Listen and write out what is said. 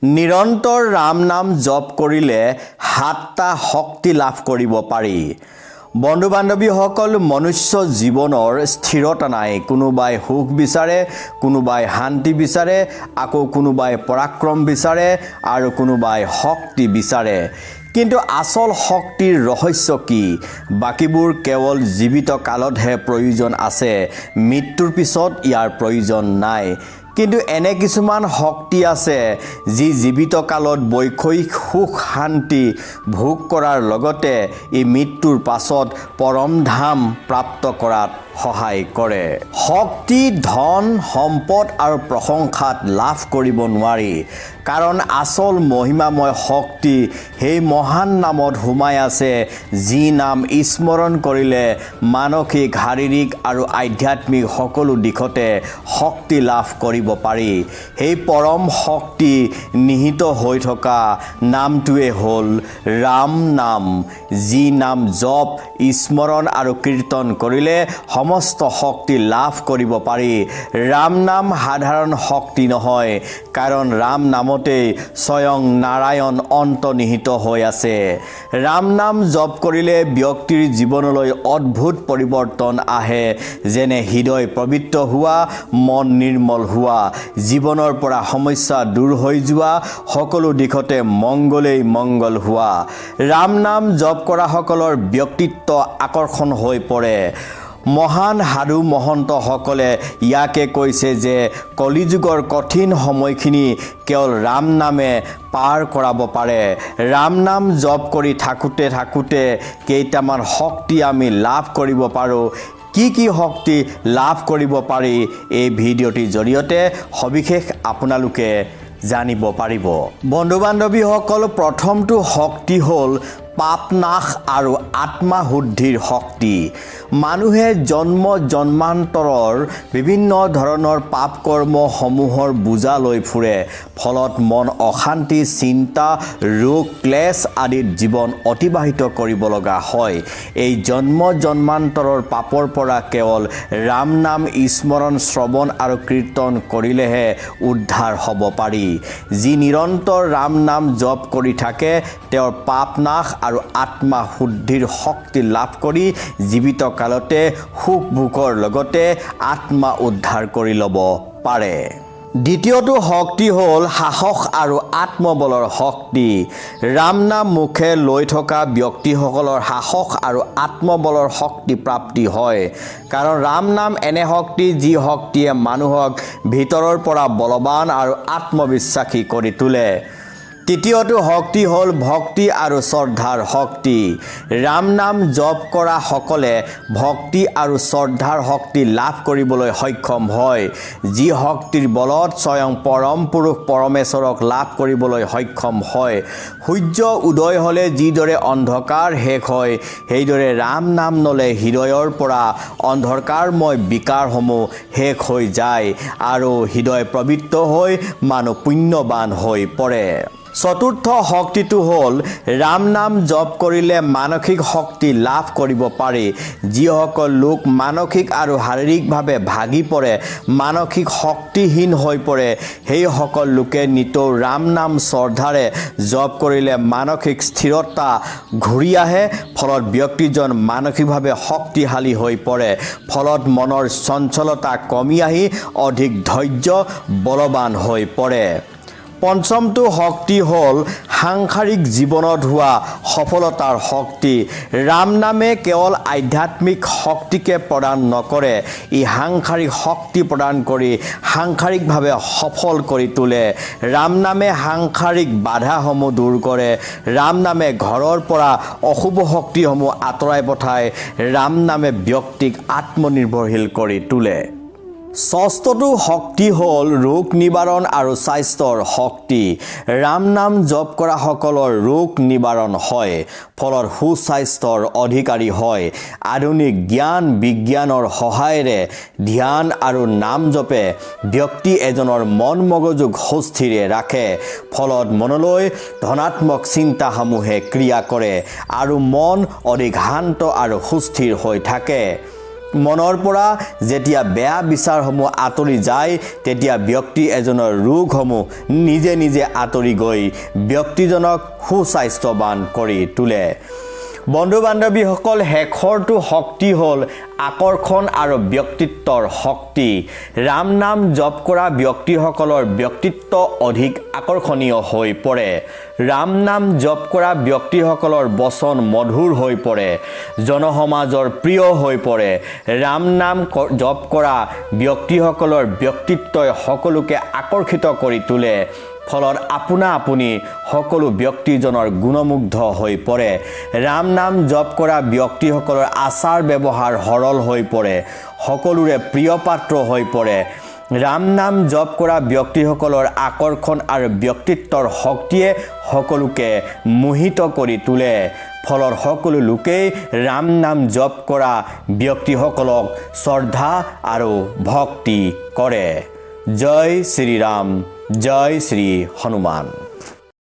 নিৰন্তৰ ৰাম নাম জপ কৰিলে 7টা শক্তি লাভ কৰিব পাৰি। বন্ধু বান্ধৱীসকল, মনুষ্য জীৱনৰ স্থিৰতা নাই। কোনোবাই সুখ বিচাৰে, কোনোবাই শান্তি বিচাৰে, আকৌ কোনোবাই পৰাক্ৰম বিচাৰে আৰু কোনোবাই শক্তি বিচাৰে। কিন্তু আচল শক্তিৰ ৰহস্য কি? বাকীবোৰ কেৱল জীৱিত কালতহে প্ৰয়োজন আছে, মৃত্যুৰ পিছত ইয়াৰ প্ৰয়োজন নাই। কিন্তু এনে কিছুমান শক্তি আছে যি জীৱিত কালত বৈষয়িক সুখ শান্তি ভোগ কৰাৰ লগতে ই মৃত্যুৰ পাছত পৰম ধাম প্ৰাপ্ত কৰাত সহায় কৰে। শক্তি ধন সম্পদ আৰু প্ৰশংসাত লাভ কৰিব নোৱাৰি, কাৰণ আচল মহিমাময় শক্তি সেই মহান নামত সোমাই আছে, যি নাম স্মৰণ কৰিলে মানসিক শাৰীৰিক আৰু আধ্যাত্মিক সকলো দিশতে শক্তি লাভ কৰিব পাৰি। সেই পৰম শক্তি নিহিত হৈ থকা নামটোৱে হ'ল ৰাম নাম। যি নাম জপ স্মৰণ আৰু কীৰ্তন কৰিলে সমস্ত শক্তি লাভ কৰিব পাৰি। ৰাম নাম সাধাৰণ শক্তি নহয়, কাৰণ ৰাম নামতেই স্বয়ং নাৰায়ণ অন্তৰ্নিহিত হৈ আছে। ৰাম নাম জপ কৰিলে ব্যক্তিৰ জীৱনলৈ অদ্ভুত পৰিৱৰ্তন আহে, যেনে হৃদয় পবিত্ৰ হোৱা, মন নিৰ্মল হোৱা, জীৱনৰ পৰা সমস্যা দূৰ হৈ যোৱা, সকলো দিশতে মংগলেই মংগল হোৱা। ৰাম নাম জপ কৰাসকলৰ ব্যক্তিত্ব আকৰ্ষণ হৈ পৰে। মহান সাধু মহন্তসকলে ইয়াকে কৈছে যে কলিযুগৰ কঠিন সময়খিনি কেৱল ৰাম নামে পাৰ কৰাব পাৰে। ৰাম নাম জপ কৰি থাকোঁতে কেইটামান শক্তি আমি লাভ কৰিব পাৰোঁ। কি কি শক্তি লাভ কৰিব পাৰি, এই ভিডিঅ'টিৰ জৰিয়তে সবিশেষ আপোনালোকে জানিব পাৰিব। বন্ধু বান্ধৱীসকল, প্ৰথমটো শক্তি হ'ল পাপ নাশ আৰু আত্মা শুদ্ধিৰ শক্তি। মানুহে জন্ম জন্মান্তৰৰ বিভিন্ন ধৰণৰ পাপ কৰ্মসমূহৰ বোজা লৈ ফুৰে, ফলত মন অশান্তি, চিন্তা, ৰোগ, ক্লেশ আদিত জীৱন অতিবাহিত কৰিব লগা হয়। এই জন্ম জন্মান্তৰৰ পাপৰ পৰা কেৱল ৰাম নাম স্মৰণ শ্ৰৱণ আৰু কীৰ্তন কৰিলেহে উদ্ধাৰ হ'ব পাৰি। যি নিৰন্তৰ ৰাম নাম জপ কৰি থাকে, তেওঁৰ পাপ নাশ আৰু আত্মা শুদ্ধিৰ শক্তি লাভ কৰি জীৱিত কালতে সুখ ভোগৰ লগতে আত্মা উদ্ধাৰ কৰি ল'ব পাৰে। দ্বিতীয়টো শক্তি হ'ল সাহস আৰু আত্মবলৰ শক্তি। ৰাম নাম মুখে লৈ থকা ব্যক্তিসকলৰ সাহস আৰু আত্মবলৰ শক্তি প্ৰাপ্তি হয়, কাৰণ ৰাম নাম এনে শক্তি যি শক্তিয়ে মানুহক ভিতৰৰ পৰা বলৱান আৰু আত্মবিশ্বাসী কৰি তোলে। তৃতীয়টো শক্তি হ'ল ভক্তি আৰু শ্ৰদ্ধাৰ শক্তি। ৰাম নাম জপ কৰা সকলে ভক্তি আৰু শ্ৰদ্ধাৰ শক্তি লাভ কৰিবলৈ সক্ষম হয়, যি শক্তিৰ বলত স্বয়ং পৰম পুৰুষ পৰমেশ্বৰক লাভ কৰিবলৈ সক্ষম হয়। সূৰ্য উদয় হ'লে যিদৰে অন্ধকাৰ শেষ হয়, সেইদৰে ৰাম নাম ল'লে হৃদয়ৰ পৰা অন্ধকাৰময় বিকাৰসমূহ শেষ হৈ যায় আৰু হৃদয় পবিত্ৰ হৈ মানুহ পুণ্যৱান হৈ পৰে। চতুৰ্থ শক্তিটো হ'ল ৰাম নাম জপ কৰিলে মানসিক শক্তি লাভ কৰিব পাৰি। যিসকল লোক মানসিক আৰু শাৰীৰিকভাৱে ভাগি পৰে, মানসিক শক্তিহীন হৈ পৰে, সেইসকল লোকে নিতৌ ৰাম নাম শ্ৰদ্ধাৰে জপ কৰিলে মানসিক স্থিৰতা ঘূৰি আহে, ফলত ব্যক্তিজন মানসিকভাৱে শক্তিশালী হৈ পৰে। ফলত মনৰ চঞ্চলতা কমি আহি অধিক ধৈৰ্য বলৱান হৈ পৰে। পঞ্চমটো শক্তি হ'ল সাংসাৰিক জীৱনত হোৱা সফলতাৰ শক্তি। ৰাম নামে কেৱল আধ্যাত্মিক শক্তিকে প্ৰদান নকৰে, ই সাংসাৰিক শক্তি প্ৰদান কৰি সাংসাৰিকভাৱে সফল কৰি তোলে। ৰাম নামে সাংসাৰিক বাধাসমূহ দূৰ কৰে। ৰাম নামে ঘৰৰ পৰা অশুভ শক্তিসমূহ আঁতৰাই পঠায়। ৰাম নামে ব্যক্তিক আত্মনিৰ্ভৰশীল কৰি তোলে। ষষ্ঠটো শক্তি হ'ল ৰোগ নিবাৰণ আৰু স্বাস্থ্যৰ শক্তি। ৰাম নাম জপ কৰা সকলৰ ৰোগ নিবাৰণ হয়, ফলত সুস্বাস্থ্যৰ অধিকাৰী হয়। আধুনিক জ্ঞান বিজ্ঞানৰ সহায়েৰে ধ্যান আৰু নাম জপে ব্যক্তি এজনৰ মন মগজুক সুস্থিৰে ৰাখে, ফলত মনলৈ ধনাত্মক চিন্তাসমূহে ক্ৰিয়া কৰে আৰু মন অধিক শান্ত আৰু সুস্থিৰ হৈ থাকে। মনৰ পৰা যেতিয়া বেয়া বিচাৰসমূহ আঁতৰি যায় তেতিয়া ব্যক্তি এজনৰ ৰোগসমূহ নিজে নিজে আঁতৰি গৈ ব্যক্তিজনক সুস্বাস্থ্যৱান কৰি তোলে। বন্ধু বান্ধৱীসকল, শেষৰটো শক্তি হ'ল আকৰ্ষণ আৰু ব্যক্তিত্বৰ শক্তি। ৰাম নাম জপ কৰা ব্যক্তিসকলৰ ব্যক্তিত্ব অধিক আকৰ্ষণীয় হৈ পৰে। ৰাম নাম জপ কৰা ব্যক্তিসকলৰ বচন মধুৰ হৈ পৰে, জনসমাজৰ প্ৰিয় হৈ পৰে। ৰাম নাম জপ কৰা ব্যক্তিসকলৰ ব্যক্তিত্বই সকলোকে আকৰ্ষিত কৰি তোলে। ফলত আপোনা আপুনি সকলো ব্যক্তিজনৰ গুণমুগ্ধ হৈ পৰে। ৰাম নাম জপ কৰা ব্যক্তিসকলৰ আচাৰ ব্যৱহাৰ সৰল হৈ পৰে, সকলোৰে প্ৰিয় পাত্ৰ হৈ পৰে। ৰাম নাম জপ কৰা ব্যক্তিসকলৰ আকৰ্ষণ আৰু ব্যক্তিত্বৰ শক্তিয়ে সকলোকে মোহিত কৰি তোলে। ফলত সকলো লোকেই ৰাম নাম জপ কৰা ব্যক্তিসকলক শ্ৰদ্ধা আৰু ভক্তি কৰে। জয় শ্ৰী ৰাম, জয় শ্ৰী হনুমান।